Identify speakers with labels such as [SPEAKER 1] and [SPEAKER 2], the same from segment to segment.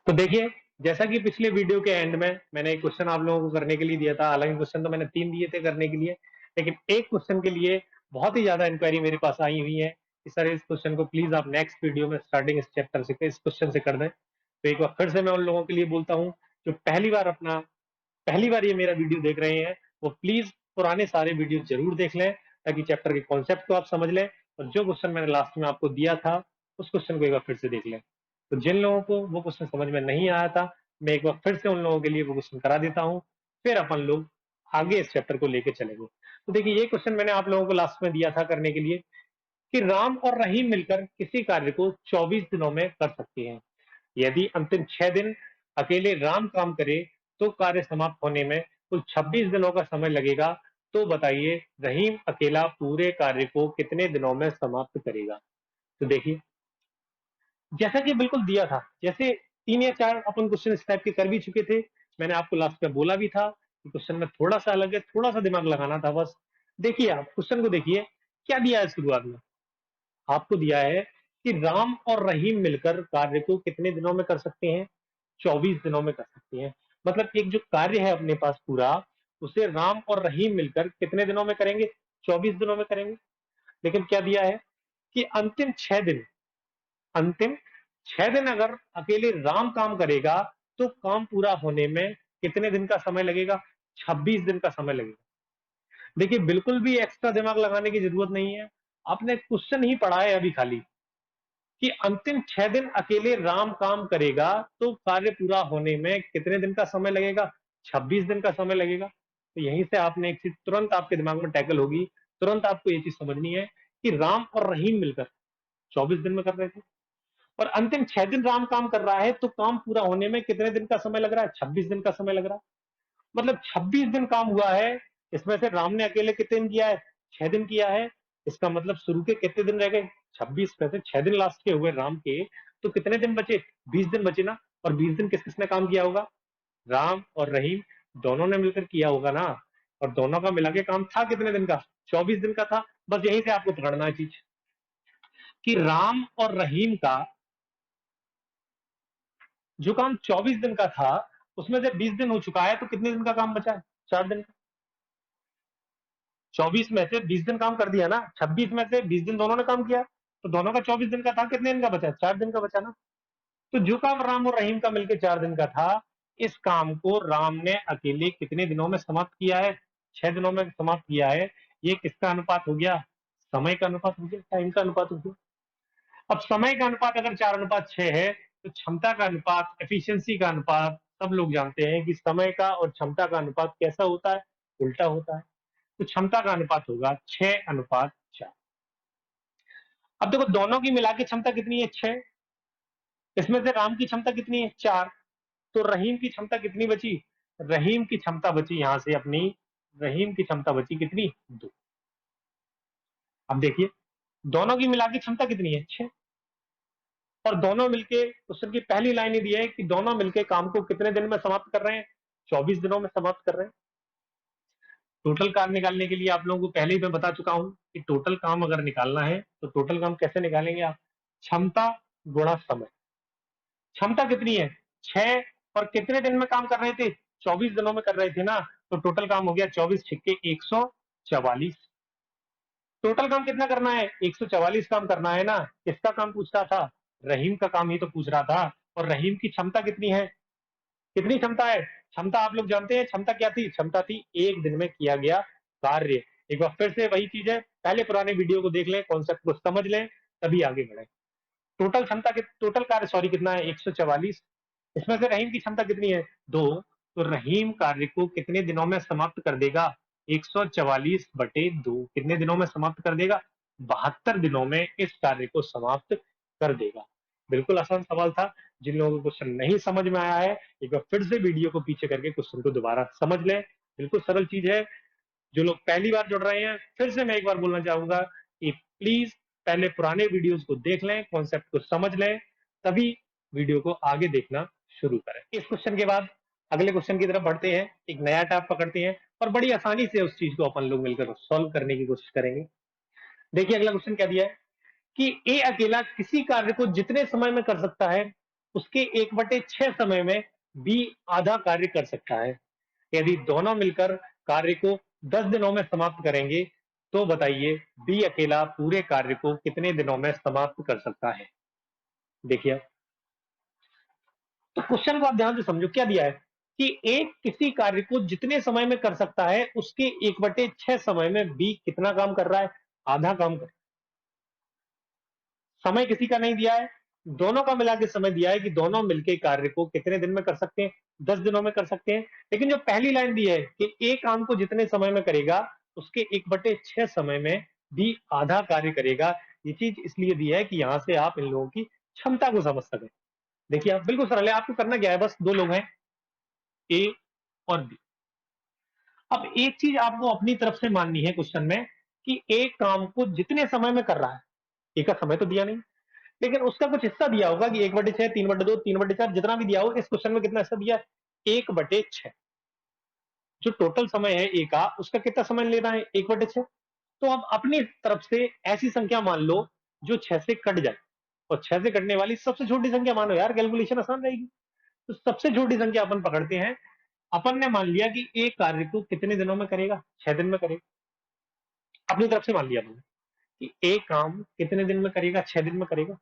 [SPEAKER 1] तो देखिए, जैसा कि पिछले वीडियो के एंड में मैंने एक क्वेश्चन आप लोगों को करने के लिए दिया था, हालाँकि क्वेश्चन तो मैंने 3 दिए थे करने के लिए, लेकिन एक क्वेश्चन के लिए बहुत ही ज़्यादा इंक्वायरी मेरे पास आई हुई है कि सर इस क्वेश्चन को प्लीज़ आप नेक्स्ट वीडियो में स्टार्टिंग इस चैप्टर से इस क्वेश्चन से कर दें। तो एक बार फिर से मैं उन लोगों के लिए बोलता हूँ, जो पहली बार ये मेरा वीडियो देख रहे हैं, वो प्लीज़ पुराने सारे वीडियो ज़रूर देख लें, ताकि चैप्टर के कॉन्सेप्ट को आप समझ लें और जो क्वेश्चन मैंने लास्ट में आपको दिया था, उस क्वेश्चन को एक बार फिर से देख लें। तो जिन लोगों को वो क्वेश्चन समझ में नहीं आया था, मैं एक बार फिर से उन लोगों के लिए वो क्वेश्चन करा देता हूँ, फिर अपन लोग आगे इस चैप्टर को लेके चलेंगे। तो देखिए, ये क्वेश्चन मैंने आप लोगों को लास्ट में दिया था करने के लिए कि राम और रहीम मिलकर किसी कार्य को 24 दिनों में कर सकते हैं। यदि अंतिम 6 दिन अकेले राम काम करे, तो कार्य समाप्त होने में कुल 26 दिनों का समय लगेगा। तो बताइए, रहीम अकेला पूरे कार्य को कितने दिनों में समाप्त करेगा? तो देखिए, जैसा कि बिल्कुल दिया था, जैसे 3 या 4 अपन क्वेश्चन इस टाइप के कर भी चुके थे। मैंने आपको लास्ट में बोला भी था कि क्वेश्चन में थोड़ा-सा अलग है, थोड़ा-सा दिमाग लगाना था बस। देखिए आप क्वेश्चन को देखिए, क्या दिया है शुरुआत में? आपको दिया है कि राम और रहीम मिलकर कार्य को कितने दिनों में कर सकते हैं? 24 दिनों में कर सकते हैं। मतलब एक जो कार्य है अपने पास पूरा, उसे राम और रहीम मिलकर कितने दिनों में करेंगे? 24 दिनों में करेंगे। लेकिन क्या दिया है कि अंतिम 6 दिन अगर अकेले राम काम करेगा, तो काम पूरा होने में कितने दिन का समय लगेगा? 26 दिन का समय लगेगा। देखिए, बिल्कुल भी एक्स्ट्रा दिमाग लगाने की जरूरत नहीं है। आपने क्वेश्चन ही पढ़ा है अभी खाली कि अंतिम 6 दिन अकेले राम काम करेगा, तो कार्य पूरा होने में कितने दिन का समय लगेगा? 26 दिन का समय लगेगा। तो यहीं से आपने एक चीज तुरंत आपके दिमाग में टैकल होगी, तुरंत आपको ये चीज समझनी है कि राम और रहीम मिलकर 24 दिन में कर रहे थे और अंतिम 6 दिन राम काम कर रहा है, तो काम पूरा होने में कितने दिन का समय लग रहा है? 26 दिन का समय लग रहा है। मतलब 26 दिन काम हुआ है, इसमें से राम ने अकेले कितने दिन किया है? 6 दिन किया है। इसका मतलब शुरू के कितने दिन रह गए? 26 में से 6 दिन लास्ट के हुए राम के, तो कितने दिन बचे? 20 दिन बचे ना। और 20 दिन किस-किसने काम किया होगा? राम और रहीम दोनों ने मिलकर किया होगा ना। और दोनों का मिला के काम था कितने दिन का? 24 दिन का था। बस यहीं से आपको पकड़ना है चीज कि राम और रहीम का जो काम 24 दिन का था, उसमें से 20 दिन हो चुका है, तो कितने दिन का काम बचा है? 4 दिन का। 24 में से 20 दिन काम कर दिया ना, 26 में से 20 दिन दोनों ने काम किया, तो दोनों का 24 दिन का था, कितने दिन का बचा? 4 दिन का बचा ना। तो जो काम राम और रहीम का मिलकर 4 दिन का था, इस काम को राम ने अकेले कितने दिनों में समाप्त किया है? 6 दिनों में समाप्त किया है। ये किसका अनुपात हो गया? समय का अनुपात हो गया, टाइम का अनुपात हो गया। अब समय का अनुपात अगर 4:6 है, तो क्षमता का अनुपात, एफिशिएंसी का अनुपात, सब लोग जानते हैं कि समय का और क्षमता का अनुपात कैसा होता है? उल्टा होता है। तो क्षमता का अनुपात होगा 6:4। अब देखो, दोनों की मिला के क्षमता कितनी है? 6। इसमें से राम की क्षमता कितनी है? 4। तो रहीम की क्षमता कितनी बची? रहीम की क्षमता बची यहां से अपनी, रहीम की क्षमता बची कितनी? 2। अब देखिए, दोनों की मिला के क्षमता कितनी है? 6। और दोनों मिलके, क्वेश्चन की पहली लाइन ही दी है कि दोनों मिलके काम को कितने दिन में समाप्त कर रहे हैं? 24 दिनों में समाप्त कर रहे हैं। टोटल काम निकालने के लिए आप लोगों को पहले ही मैं बता चुका हूं कि टोटल काम अगर निकालना है, तो टोटल काम कैसे निकालेंगे आप? क्षमता गुणा समय। क्षमता कितनी है? 6। और कितने दिन में काम कर रहे थे? 24 दिनों में कर रहे थे ना। तो टोटल काम हो गया 24 छिक्के 144। टोटल काम कितना करना है? 144 काम करना है ना। किसका काम पूछ रहा था? रहीम का काम ही तो पूछ रहा था। और रहीम की क्षमता कितनी है? कितनी क्षमता है? क्षमता आप लोग जानते हैं, क्षमता क्या थी? क्षमता थी 1 दिन में किया गया कार्य। एक बार फिर से वही चीज है, पहले पुराने वीडियो को देख लें, कॉन्सेप्ट को समझ लें, तभी आगे बढ़े। टोटल कार्य सॉरी कितना है? 144। इसमें से रहीम की क्षमता कितनी है? 2। तो रहीम कार्य को कितने दिनों में समाप्त कर देगा? 144/2 कितने दिनों में समाप्त कर देगा? 72 दिनों में इस कार्य को समाप्त कर देगा। बिल्कुल आसान सवाल था। जिन लोगों को क्वेश्चन नहीं समझ में आया है, एक बार फिर से वीडियो को पीछे करके क्वेश्चन को दोबारा समझ लें। बिल्कुल सरल चीज है। जो लोग पहली बार जुड़ रहे हैं, फिर से मैं एक बार बोलना चाहूंगा कि प्लीज पहले पुराने वीडियोस को देख लें, कॉन्सेप्ट को समझ लें, तभी वीडियो को आगे देखना शुरू करें। इस क्वेश्चन के बाद अगले क्वेश्चन की तरफ बढ़ते हैं। एक नया टैब पकड़ते हैं और बड़ी आसानी से उस चीज को अपन लोग मिलकर सॉल्व करने की कोशिश करेंगे। देखिए, अगला क्वेश्चन क्या दिया है कि ए अकेला किसी कार्य को जितने समय में कर सकता है, उसके 1/6 समय में बी आधा कार्य कर सकता है। यदि दोनों मिलकर कार्य को 10 दिनों में समाप्त करेंगे तो बताइए बी अकेला पूरे कार्य को कितने दिनों में समाप्त कर सकता है। देखिए, तो क्वेश्चन को आप ध्यान से समझो, क्या दिया है कि एक किसी कार्य को जितने समय में कर सकता है उसके 1/6 समय में बी कितना काम कर रहा है, आधा काम कर। समय किसी का नहीं दिया है, दोनों का मिला के समय दिया है कि दोनों मिलके कार्य को कितने दिन में कर सकते हैं, 10 दिनों में कर सकते हैं। लेकिन जो पहली लाइन दी है कि एक काम को जितने समय में करेगा उसके 1/6 समय में बी आधा कार्य करेगा, ये चीज इसलिए दी है कि यहां से आप इन लोगों की क्षमता को समझ सकें। देखिए, आप बिल्कुल सरल है, आपको करना क्या है, बस दो लोग हैं ए और बी। अब एक चीज आपको अपनी तरफ से माननी है क्वेश्चन में कि एक काम को जितने समय में कर रहा है, एक का समय तो दिया नहीं, लेकिन उसका कुछ हिस्सा दिया होगा कि 1/6, 3/2, 3/4, जितना भी दिया हो। इस क्वेश्चन में कितना हिस्सा दिया है, 1/6। जो टोटल समय है ए का, उसका कितना समय लेना है, 1/6। तो अब अपनी तरफ से ऐसी संख्या मान लो जो 6 से कट जाए, और 6 से कटने वाली सबसे छोटी संख्या मानो यार, कैलकुलेशन आसान रहेगी। तो सबसे छोटी संख्या अपन पकड़ते हैं। अपन ने मान लिया कि एक कार्य को कितने दिनों में करेगा, 6 दिन में करेगा। अपनी तरफ से मान लिया अपन कि एक काम कितने दिन में करेगा, 6 दिन में करेगा।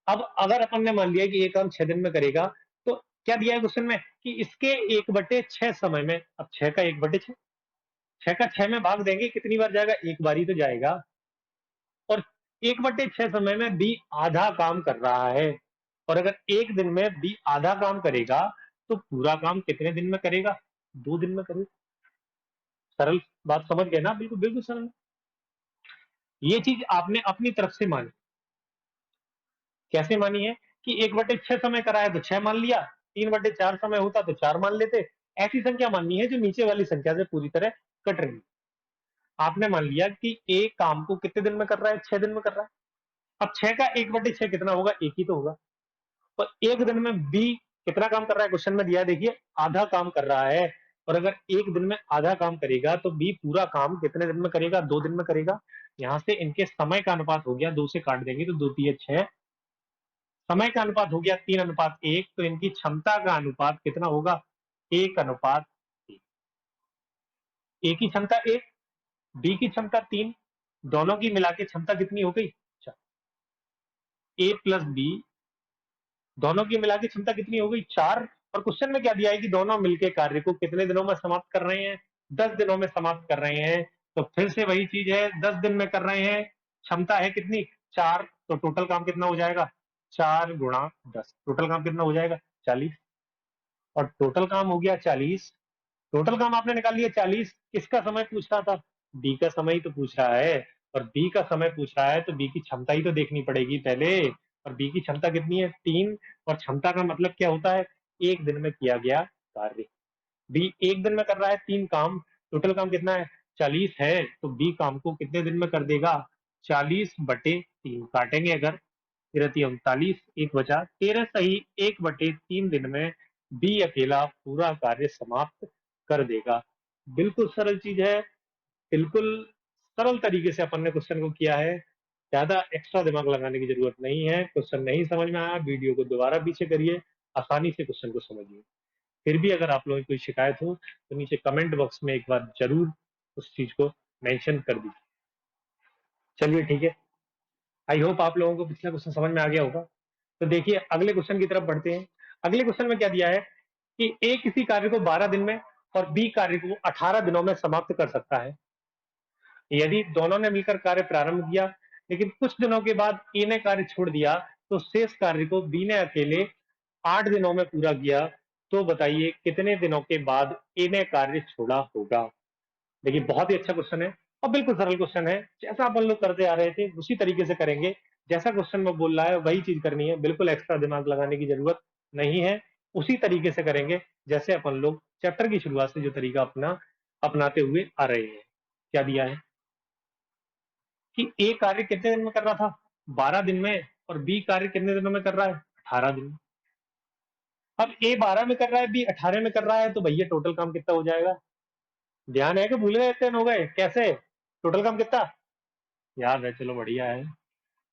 [SPEAKER 1] अब अगर अपन ने मान लिया कि ये काम 6 दिन में करेगा, तो क्या दिया है क्वेश्चन में कि इसके 1/6 समय में, अब 6 का 1/6, 6 का 6 में भाग देंगे, कितनी बार जाएगा, एक बार ही तो जाएगा। और 1/6 समय में बी आधा काम कर रहा है, और अगर एक दिन में बी आधा काम करेगा तो पूरा काम कितने दिन में करेगा, 2 दिन में करेगा। सरल बात समझ गए ना, बिल्कुल बिल्कुल सरल। ये चीज आपने अपनी तरफ से मानी। कैसे मानी है कि 1/6 समय करा है तो 6 मान लिया, 3/4 समय होता तो 4 मान लेते। ऐसी संख्या माननी है जो नीचे वाली संख्या से पूरी तरह कट रही है। आपने मान लिया कि एक काम को कितने दिन में कर रहा है, 6 दिन में कर रहा है। अब 6 का 1/6 कितना होगा, एक ही तो होगा। और एक दिन में बी कितना काम कर रहा है, क्वेश्चन में दिया है, देखिए आधा काम कर रहा है। और अगर एक दिन में आधा काम करेगा तो बी पूरा काम कितने दिन में करेगा, 2 दिन में करेगा। यहां से इनके समय का अनुपात हो गया, 2 से काट देंगे तो 2 3 6, समय का अनुपात हो गया 3:1। तो इनकी क्षमता का अनुपात कितना होगा, 1:1। ए की क्षमता 1, बी की क्षमता 3, दोनों की मिला के क्षमता कितनी हो गई, ए प्लस बी, दोनों की मिला के क्षमता कितनी हो गई, 4। और क्वेश्चन में क्या दिया है कि दोनों मिलके कार्य को कितने दिनों में समाप्त कर रहे हैं, 10 दिनों में समाप्त कर रहे हैं। तो फिर से वही चीज है, 10 दिन में कर रहे हैं, क्षमता है कितनी, 4। तो टोटल काम कितना हो जाएगा, 4 × 10, टोटल काम कितना हो जाएगा, 40। और टोटल काम हो गया 40। टोटल काम आपने निकाल लिया 40। किसका समय पूछ रहा था, बी का समय ही तो पूछ रहा है। और बी का समय पूछ रहा है तो बी की क्षमता ही तो देखनी पड़ेगी पहले। और बी की क्षमता कितनी है, 3। और क्षमता का मतलब क्या होता है, एक दिन में किया गया कार्य। बी एक दिन में कर रहा है 3 काम, टोटल काम कितना है, 40 है। तो बी काम को कितने दिन में कर देगा, 40/3 काटेंगे अगर, 39, एक बचा 13, सही 1/3 दिन में बी अकेला पूरा कार्य समाप्त कर देगा। बिल्कुल सरल चीज है, बिल्कुल सरल तरीके से अपन ने क्वेश्चन को किया है। ज्यादा एक्स्ट्रा दिमाग लगाने की जरूरत नहीं है। क्वेश्चन नहीं समझ में आया, वीडियो को दोबारा पीछे करिए, आसानी से क्वेश्चन को समझिए। फिर भी अगर आप लोगों की कोई शिकायत हो तो नीचे कमेंट बॉक्स में एक बार जरूर उस चीज को मेंशन कर दीजिए। चलिए ठीक है, आई होप आप लोगों को पिछला क्वेश्चन समझ में आ गया होगा। तो देखिए अगले क्वेश्चन की तरफ बढ़ते हैं। अगले क्वेश्चन में क्या दिया है कि ए किसी कार्य को 12 दिन में और बी कार्य को 18 दिनों में समाप्त कर सकता है। यदि दोनों ने मिलकर कार्य प्रारंभ किया लेकिन कुछ दिनों के बाद ए ने कार्य छोड़ दिया तो शेष कार्य को बी ने अकेले 8 दिनों में पूरा किया। तो बताइए कितने दिनों के बाद ए ने कार्य छोड़ा होगा। देखिए बहुत ही अच्छा क्वेश्चन है और बिल्कुल सरल क्वेश्चन है। जैसा अपन लोग करते आ रहे थे उसी तरीके से करेंगे। जैसा क्वेश्चन में बोल रहा है वही चीज करनी है, बिल्कुल एक्स्ट्रा दिमाग लगाने की जरूरत नहीं है। उसी तरीके से करेंगे जैसे अपन लोग चैप्टर की शुरुआत से जो तरीका अपना अपनाते हुए आ रहे हैं। क्या दिया है कि ए कार्य कितने दिन में कर रहा था, 12 दिन में, और बी कार्य कितने दिनों में कर रहा है, 18 दिन में। अब ए 12 में कर रहा है, बी 18 में कर रहा है, तो भैया टोटल काम कितना हो जाएगा। ध्यान है कि भूल गए, इतने हो गए कैसे, टोटल काम कितना याद है, चलो बढ़िया है।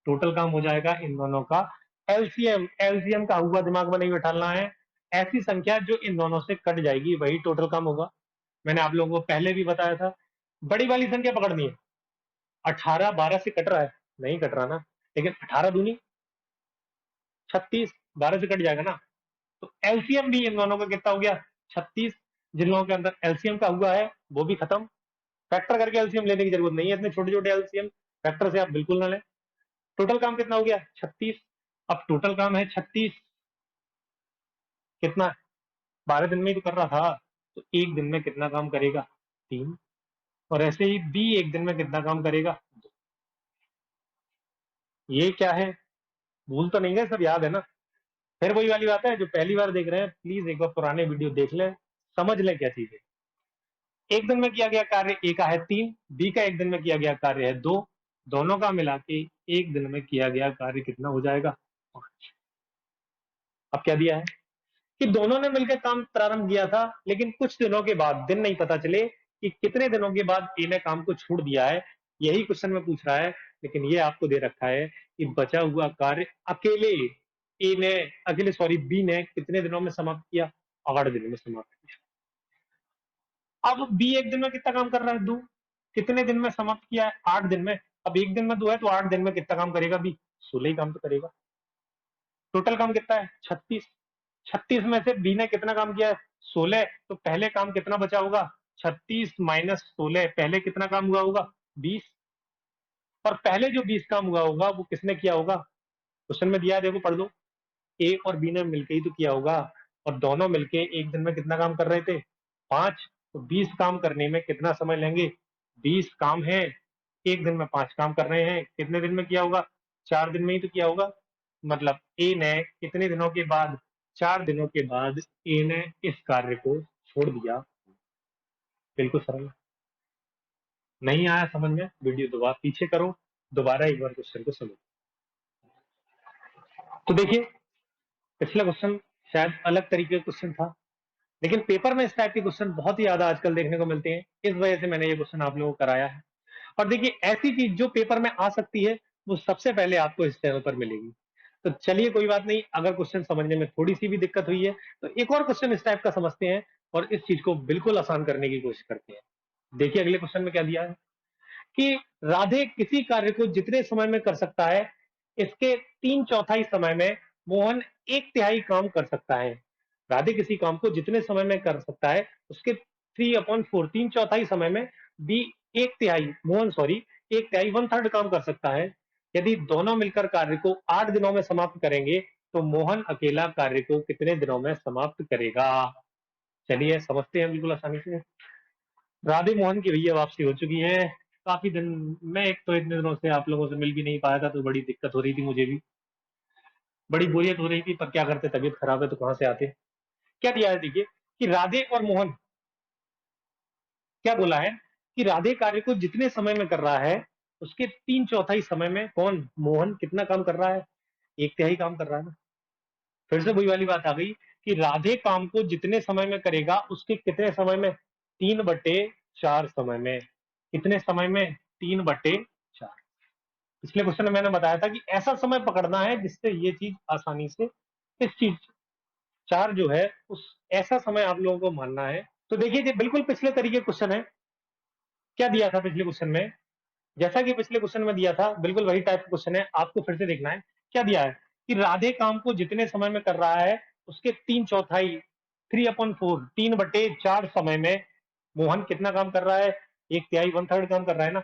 [SPEAKER 1] टोटल काम हो जाएगा इन दोनों का एलसीएम, एलसीएम का हुआ दिमाग में नहीं बैठाना है। ऐसी संख्या जो इन दोनों से कट जाएगी वही टोटल काम होगा। मैंने आप लोगों को पहले भी बताया था, बड़ी वाली संख्या पकड़नी है। 18 12 से कट रहा है, नहीं कट रहा ना, लेकिन 18 दूनी 36, 12 से कट जाएगा ना। तो एलसीएम भी इन दोनों का कितना हो गया, 36। जिन लोगों के अंदर एलसीएम का हुआ है वो भी खत्म। फैक्टर करके एलसीएम लेने की जरूरत नहीं है, इतने छोटे छोटे एलसीएम फैक्टर से आप बिल्कुल ना लें। टोटल काम कितना हो गया, 36। अब टोटल काम है 36, कितना, 12 दिन में ही तो कर रहा था, तो एक दिन में कितना काम करेगा, 3। और ऐसे ही बी एक दिन में कितना काम करेगा, 2। ये क्या है, भूल तो नहीं गए, सब याद है ना। फिर वही वाली बात है, जो पहली बार देख रहे हैं प्लीज एक बार पुराने वीडियो देख लें, समझ लें क्या चीज है। एक दिन में किया गया कार्य ए का है 3, बी का एक दिन में किया गया कार्य है 2, दोनों का मिला के एक दिन में किया गया कार्य कितना हो जाएगा, 5। अब क्या दिया है कि दोनों ने मिलकर काम प्रारंभ किया था, लेकिन कुछ दिनों के बाद, दिन नहीं पता चले कि कितने दिनों के बाद ए ने काम को छोड़ दिया है, यही क्वेश्चन में पूछ रहा है। लेकिन ये आपको दे रखा है कि बचा हुआ कार्य अकेले ए ने, अकेले सॉरी बी ने कितने दिनों में समाप्त किया, 8 दिन में समाप्त किया। अब बी एक दिन में कितना काम कर रहा है, 2। कितने दिन में समाप्त किया है, 8 दिन में। अब एक दिन में 2 है तो 8 दिन में कितना काम करेगा बी, 16 ही काम तो करेगा। टोटल काम कितना है, 36। 36 में से बी ने कितना काम किया है, 16। तो पहले काम कितना बचा होगा, 36 माइनस 16, पहले कितना काम हुआ होगा, 20। और पहले जो 20 काम हुआ होगा वो किसने किया होगा, क्वेश्चन में दिया है, देखो पढ़ लो। ए और बी ने मिलकर ही तो किया होगा, और दोनों मिलके एक दिन में कितना काम कर रहे थे, 5। तो 20 काम करने में कितना समय लेंगे, 20 काम है, एक दिन में 5 काम कर रहे हैं, कितने दिन में किया होगा, 4 दिन में ही तो किया होगा। मतलब ए ने कितने दिनों के बाद, 4 दिनों के बाद ए ने इस कार्य को छोड़ दिया। बिल्कुल सरल। नहीं आया समझ में, वीडियो दोबारा पीछे करो, दोबारा एक बार क्वेश्चन को समझो। तो देखिए, पिछला क्वेश्चन शायद अलग तरीके का क्वेश्चन था, लेकिन पेपर में इस टाइप के क्वेश्चन बहुत ही ज्यादा आजकल देखने को मिलते हैं, इस वजह से मैंने ये क्वेश्चन आप लोगों को कराया है। और देखिए, ऐसी चीज जो पेपर में आ सकती है वो सबसे पहले आपको इस चैनल पर मिलेगी। तो चलिए कोई बात नहीं, अगर क्वेश्चन समझने में थोड़ी सी भी दिक्कत हुई है तो एक और क्वेश्चन इस टाइप का समझते हैं और इस चीज को बिल्कुल आसान करने की कोशिश करते हैं। देखिए अगले क्वेश्चन में क्या दिया है कि राधे किसी कार्य को जितने समय में कर सकता है, इसके 3/4 समय में मोहन 1/3 काम कर सकता है। राधे किसी काम को जितने समय में कर सकता है, उसके 3/4, 3/4 समय में बी 1/3, मोहन सॉरी 1/3, 1/3 काम कर सकता है। यदि दोनों मिलकर कार्य को 8 दिनों में समाप्त करेंगे तो मोहन अकेला कार्य को कितने दिनों में समाप्त करेगा। चलिए समझते हैं बिल्कुल आसानी से। राधे मोहन की भैया वापसी हो चुकी है। काफी दिन, मैं एक तो इतने दिनों से आप लोगों से मिल भी नहीं पाया था, तो बड़ी दिक्कत हो रही थी, मुझे भी बड़ी बोरियत हो रही थी, पर क्या करते, तबीयत खराब है तो कहां से आते। क्या दिया है देखिए कि राधे और मोहन, क्या बोला है कि राधे कार्य को जितने समय में कर रहा है उसके 3/4 समय में कौन, मोहन कितना काम कर रहा है, 1/3 काम कर रहा है ना। फिर से वही वाली बात आ गई कि राधे काम को जितने समय में करेगा उसके कितने समय में, 3/4 समय में। कितने समय में, 3/4। पिछले क्वेश्चन में मैंने बताया था कि ऐसा समय पकड़ना है जिससे ये चीज आसानी से, इस चीज 4 जो है उस, ऐसा समय आप लोगों को मानना है। तो देखिए ये बिल्कुल पिछले तरीके क्वेश्चन है। क्या दिया था पिछले क्वेश्चन में, जैसा कि पिछले क्वेश्चन में दिया था बिल्कुल वही टाइप का क्वेश्चन है, आपको फिर से देखना है। क्या दिया है कि राधे काम को जितने समय में कर रहा है उसके 3/4, 3/4, 3/4 समय में मोहन कितना काम कर रहा है, 1/3, 1/3 काम कर रहा है ना।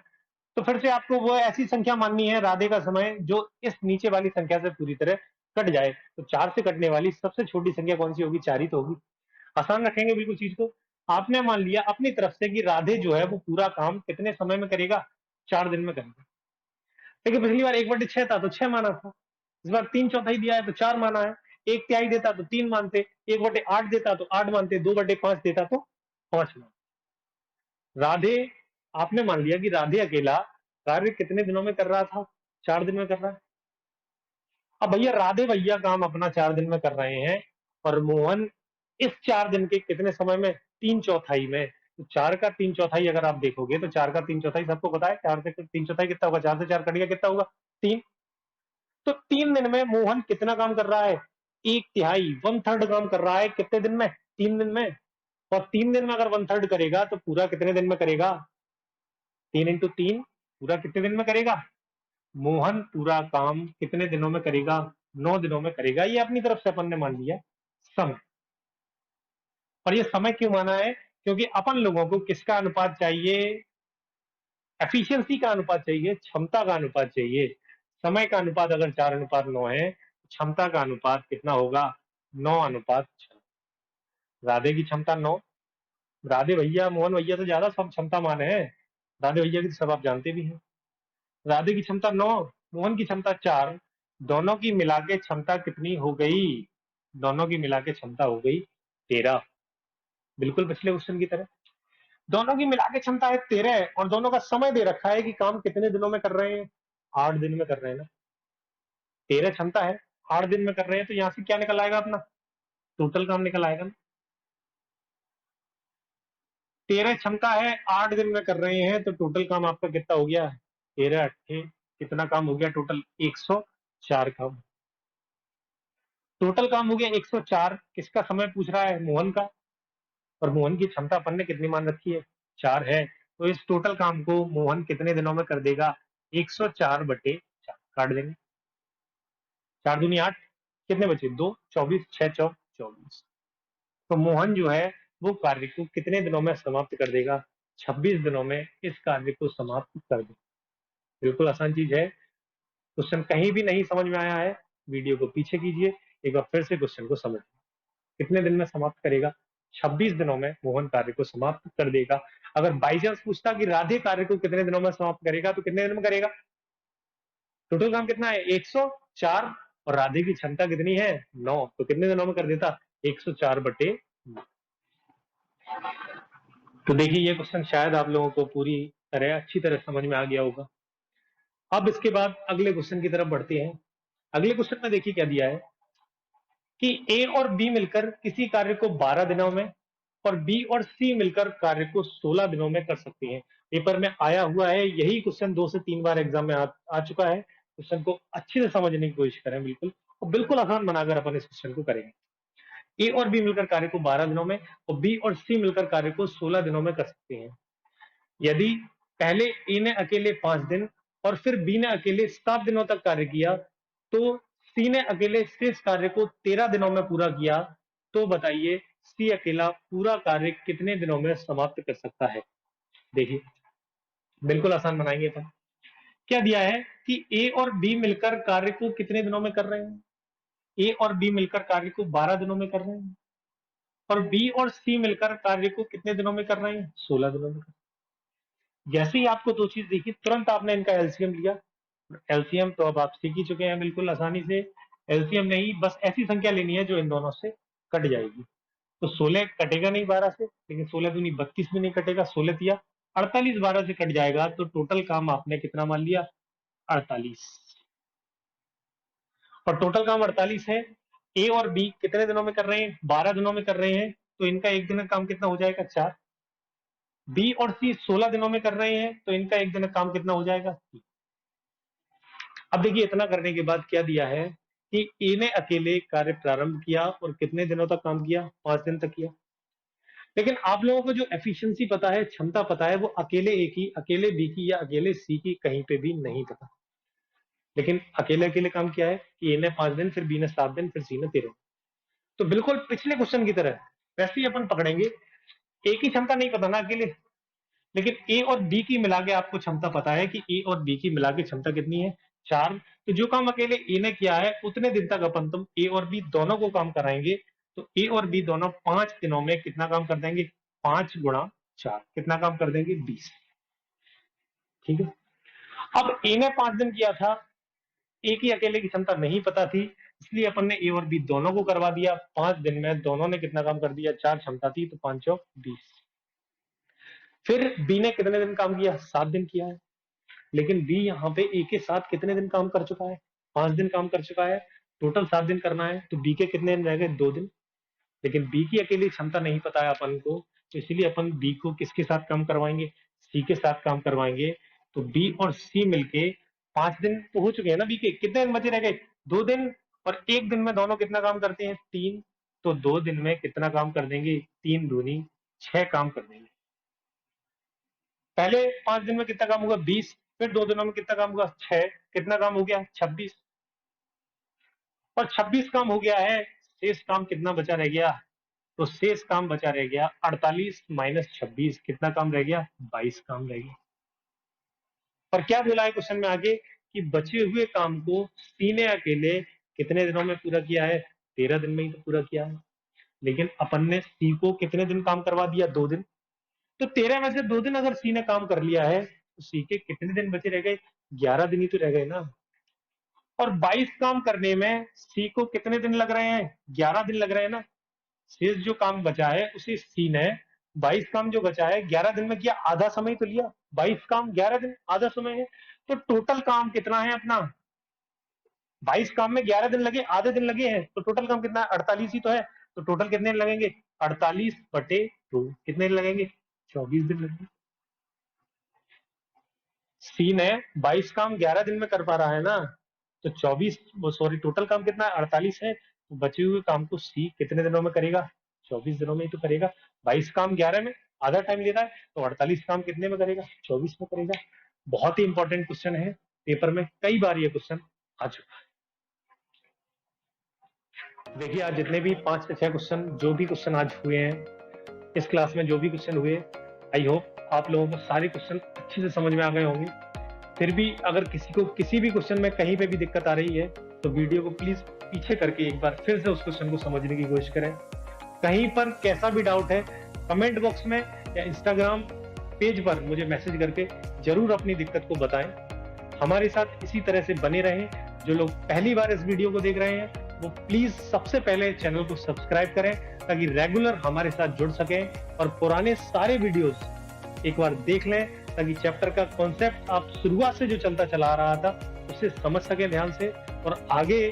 [SPEAKER 1] तो फिर से आपको वो ऐसी संख्या माननी है राधे का समय जो इस नीचे वाली संख्या से पूरी तरह कट जाए। तो 4 से कटने वाली सबसे छोटी संख्या कौन सी होगी, 4 ही तो होगी। आसान रखेंगे बिल्कुल चीज को। आपने मान लिया अपनी तरफ से कि राधे जो है वो पूरा काम कितने समय में करेगा, 4 दिन में करेगा। देखिए पिछली बार 1/6 था तो 6 माना था, इस बार 3/4 दिया है तो 4 माना है, 1/3 देता तो 3 मानते, 1/8 देता तो 8 मानते, 2/5 देता तो 5 मानते। राधे, आपने मान लिया कि राधे अकेला कार्य कितने दिनों में कर रहा था, 4 दिन में कर रहा है। अब भैया राधे भैया काम अपना 4 दिन में कर रहे हैं और मोहन इस 4 दिन के कितने समय में, 3/4 में। तो 4 का 3/4 अगर आप देखोगे तो 4 का 3/4 सबको पता है, 4 से 3/4 कितना होगा, 4 से 4 कट गया कितना होगा, 3। तो 3 दिन में मोहन कितना काम कर रहा है? 1/3 1/3 काम कर रहा है कितने दिन में? 3 दिन में। और 3 दिन में अगर 1/3 करेगा तो पूरा कितने दिन में करेगा? 3 इंटू 3 पूरा कितने दिन में करेगा? मोहन पूरा काम कितने दिनों में करेगा? 9 दिनों में करेगा। ये अपनी तरफ से अपन ने मान लिया समय। और ये समय क्यों माना है? क्योंकि अपन लोगों को किसका अनुपात चाहिए? एफिशिएंसी का अनुपात चाहिए, क्षमता का अनुपात चाहिए। समय का अनुपात अगर 4:9 है, क्षमता का अनुपात कितना होगा? 9:6। राधे की क्षमता 9। राधे भैया मोहन भैया से ज्यादा सब क्षमता मान है। राधे भैया की तो सब आप जानते भी हैं। राधे की क्षमता 9, मोहन की क्षमता 4। दोनों की मिला के क्षमता कितनी हो गई? दोनों की मिला के क्षमता हो गई 13। बिल्कुल पिछले क्वेश्चन की तरह। दोनों की मिला के क्षमता है 13 और दोनों का समय दे रखा है कि काम कितने दिनों में कर रहे हैं? 8 दिन में कर रहे हैं ना। 13 क्षमता है, 8 दिन में कर रहे हैं, तो यहां से क्या निकल आएगा अपना? टोटल काम निकल आएगा ना। 13 क्षमता है, 8 दिन में कर रहे हैं, तो टोटल काम आपका कितना हो गया? 13 अट्ठे कितना काम हो गया टोटल? 104 काम। टोटल काम हो गया 104। किसका समय पूछ रहा है? मोहन का। और मोहन की क्षमता अपन ने कितनी मान रखी है? 4 है। तो इस टोटल काम को मोहन कितने दिनों में कर देगा? 104/4 काट देंगे। 4 दूनी 8, कितने बचे? 2, 24, 6 चौक 24। तो मोहन जो है वो कार्य को कितने दिनों में समाप्त कर देगा? 26 दिनों में इस कार्य को समाप्त कर देगा। बिल्कुल आसान चीज है। क्वेश्चन कहीं भी नहीं समझ में आया है, वीडियो को पीछे कीजिए, एक बार फिर से क्वेश्चन को समझिए। कितने दिन में समाप्त करेगा? 26 दिनों में मोहन कार्य को समाप्त कर देगा। अगर बाई चांस पूछता कि राधे कार्य को कितने दिनों में समाप्त करेगा, तो कितने दिन में करेगा? टोटल काम कितना है? 104। और राधे की क्षमता कितनी है? 9। तो कितने दिनों में कर देता? 104/9। तो देखिए ये क्वेश्चन शायद आप लोगों को पूरी तरह अच्छी तरह समझ में आ गया होगा। अब इसके बाद अगले क्वेश्चन की तरफ बढ़ते हैं। अगले क्वेश्चन में देखिए क्या दिया है कि ए और बी मिलकर किसी कार्य को 12 दिनों में और बी और सी मिलकर कार्य को 16 दिनों में कर सकते हैं। पेपर में आया हुआ है, यही क्वेश्चन 2 से 3 बार एग्जाम में आ चुका है। क्वेश्चन को अच्छे से समझने की कोशिश करें, बिल्कुल और बिल्कुल आसान बनाकर अपन इस क्वेश्चन को करेंगे। ए और बी मिलकर कार्य को 12 दिनों में और बी और सी मिलकर कार्य को 16 दिनों में कर सकते हैं। यदि पहले ए ने अकेले 5 दिन और फिर बी ने अकेले 7 दिनों तक कार्य किया, तो सी ने अकेले शेष कार्य को 13 दिनों में पूरा किया, तो बताइए सी अकेला पूरा कार्य कितने दिनों में समाप्त कर सकता है? देखिए बिल्कुल आसान बनाएंगे अपन। क्या दिया है कि ए और बी मिलकर कार्य को कितने दिनों में कर रहे हैं? ए और बी मिलकर कार्य को 12 दिनों में कर रहे हैं और बी और सी मिलकर कार्य को कितने दिनों में कर रहे हैं? 16 दिनों में। जैसे ही आपको दो चीज देखी, तुरंत आपने इनका एलसीएम लिया। एलसीएम तो अब आप सीख ही चुके हैं बिल्कुल आसानी से। एलसीएम नहीं, बस ऐसी संख्या लेनी है जो इन दोनों से कट जाएगी। तो 16 कटेगा नहीं 12 से, लेकिन 16 दूनी 32 भी नहीं कटेगा। 16 दिया 48 12 से कट जाएगा, तो टोटल काम आपने कितना मान लिया? 48। और टोटल काम 48 है। ए और बी कितने दिनों में कर रहे हैं? 12 दिनों में कर रहे हैं, तो इनका एक दिन का काम कितना हो जाएगा? 4। बी और सी 16 दिनों में कर रहे हैं, तो इनका एक दिन का काम कितना हो जाएगा? 3। अब देखिए इतना करने के बाद क्या दिया है कि ए ने अकेले कार्य प्रारंभ किया और कितने दिनों तक काम किया? 5 दिन तक किया। लेकिन आप लोगों को जो एफिशिएंसी पता है, क्षमता पता है, वो अकेले ए की, अकेले बी की या अकेले सी की कहीं पे भी नहीं पता। लेकिन अकेले अकेले काम किया है कि ए ने 5 दिन, फिर बी ने 7 दिन, फिर सी ने 13। तो बिल्कुल पिछले क्वेश्चन की तरह वैसे ही अपन पकड़ेंगे। ए की क्षमता नहीं पता ना अकेले, लेकिन ए और बी की मिला के आपको क्षमता पता है कि ए और बी की मिला के क्षमता कितनी है? 4। तो जो काम अकेले ए ने किया है उतने दिन तक अपन तुम ए और बी दोनों को काम कराएंगे। तो ए और बी दोनों 5 दिनों में कितना काम कर देंगे? 5 गुणा 4 कितना काम कर देंगे? 20। ठीक है। अब ए ने 5 दिन किया था, ए की अकेले की क्षमता नहीं पता थी, इसलिए अपन ने ए और बी दोनों को करवा दिया। 5 दिन में दोनों ने कितना काम कर दिया? 4 क्षमता थी, तो 5 चौक 20। फिर बी ने कितने दिन काम किया? 7 दिन किया है। लेकिन बी यहाँ पे ए के साथ कितने दिन काम कर चुका है? 5 दिन काम कर चुका है। टोटल 7 दिन करना है, तो बी के कितने दिन रह गए? 2 दिन। लेकिन बी की अकेली क्षमता नहीं पता है अपन को, तो इसलिए अपन बी को किसके साथ काम करवाएंगे? सी के साथ काम करवाएंगे। तो बी और सी मिलके 5 दिन तो हो चुके हैं ना बीके, कितने दिन बचे रह गए? 2 दिन, और 1 दिन में दोनों कितना काम करते हैं? 3। तो 2 दिन में कितना काम कर देंगे? 3 दूनी 6 काम कर देंगे। पहले 5 दिन में कितना काम होगा? 20, फिर 2 दिनों में कितना काम होगा? 6, कितना काम हो गया? 26। और 26 काम हो गया है, शेष काम कितना बचा रह गया? तो शेष काम बचा रह गया 48 माइनस 26, कितना काम रह गया? 22 काम रह गया। और क्या बोला है क्वेश्चन में आगे कि बचे हुए काम को सी ने अकेले कितने दिनों में पूरा किया है? 13 दिन में ही तो पूरा किया है। लेकिन अपन ने सी को कितने दिन काम करवा दिया? 2 दिन। तो 13 में से 2 दिन अगर सी ने काम कर लिया है तो सी के कितने दिन बचे रह गए? 11 दिन ही तो रह गए ना। और 22 काम करने में सी को कितने दिन लग रहे हैं? 11 दिन लग रहे हैं ना। शेष जो काम बचा है उसे सी ने 22 काम जो बचा है 11 दिन में किया, आधा समय तो लिया। 22 काम 11 दिन आधा समय है। तो टोटल काम कितना है अपना? 22 काम में 11 दिन लगे, आधे दिन लगे हैं, तो टोटल काम कितना है? 48 ही तो है। तो टोटल कितने दिन लगेंगे? 48/2, कितने दिन लगेंगे? 24 दिन लगेंगे। सी ने 22 काम 11 दिन में कर पा रहा है ना, तो 24, सॉरी, टोटल काम कितना है? 48 है। तो बचे हुए काम को सी कितने दिनों में करेगा? 24 दिनों में ही तो करेगा। 22 काम 11 में आधा टाइम ले रहा है, तो 48 काम कितने में करेगा? 24 में करेगा। बहुत ही इंपॉर्टेंट क्वेश्चन है, पेपर में कई बार ये क्वेश्चन आ चुका है। देखिए, आज जितने भी 5 से 6 क्वेश्चन, जो भी क्वेश्चन आज हुए हैं इस क्लास में, जो भी क्वेश्चन हुए, आई होप आप लोगों को सारे क्वेश्चन अच्छे से समझ में आ गए होंगे। फिर भी अगर किसी को किसी भी क्वेश्चन में कहीं पे भी दिक्कत आ रही है तो वीडियो को प्लीज पीछे करके एक बार फिर से उस क्वेश्चन को समझने की कोशिश करें। कहीं पर कैसा भी डाउट है, कमेंट बॉक्स में या इंस्टाग्राम पेज पर मुझे मैसेज करके जरूर अपनी दिक्कत को बताएं। हमारे साथ इसी तरह से बने रहें। जो लोग पहली बार इस वीडियो को देख रहे हैं वो प्लीज सबसे पहले चैनल को सब्सक्राइब करें ताकि रेगुलर हमारे साथ जुड़ सकें, और पुराने सारे वीडियोस एक बार देख लें ताकि चैप्टर का कॉन्सेप्ट आप शुरुआत से जो चलता चला आ रहा था उसे समझ सके ध्यान से, और आगे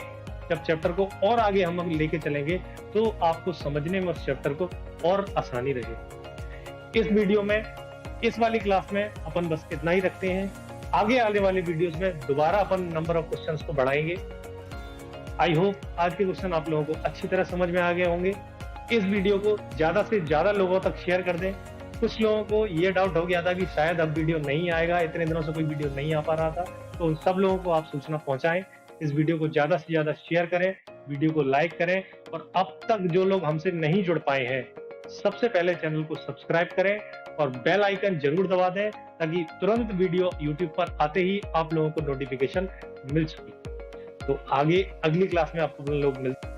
[SPEAKER 1] जब चैप्टर को और आगे हम लेके चलेंगे तो आपको समझने में उस चैप्टर को और आसानी रहे। इस वीडियो में, इस वाली क्लास में अपन बस इतना ही रखते हैं। आगे आने वाले वीडियोस में दोबारा अपन नंबर ऑफ क्वेश्चंस को बढ़ाएंगे। आई होप आज के क्वेश्चन आप लोगों को अच्छी तरह समझ में आ गए होंगे। इस वीडियो को ज्यादा से ज्यादा लोगों तक शेयर कर दें। कुछ लोगों को ये डाउट हो गया था कि शायद अब वीडियो नहीं आएगा, इतने दिनों से कोई वीडियो नहीं आ पा रहा था, तो उन सब लोगों को आप सूचना पहुंचाएं। इस वीडियो को ज्यादा से ज्यादा शेयर करें, वीडियो को लाइक करें, और अब तक जो लोग हमसे नहीं जुड़ पाए हैं सबसे पहले चैनल को सब्सक्राइब करें और बेल आइकन जरूर दबा दें ताकि तुरंत वीडियो यूट्यूब पर आते ही आप लोगों को नोटिफिकेशन मिल सके। तो आगे अगली क्लास में आप लोग मिलते हैं।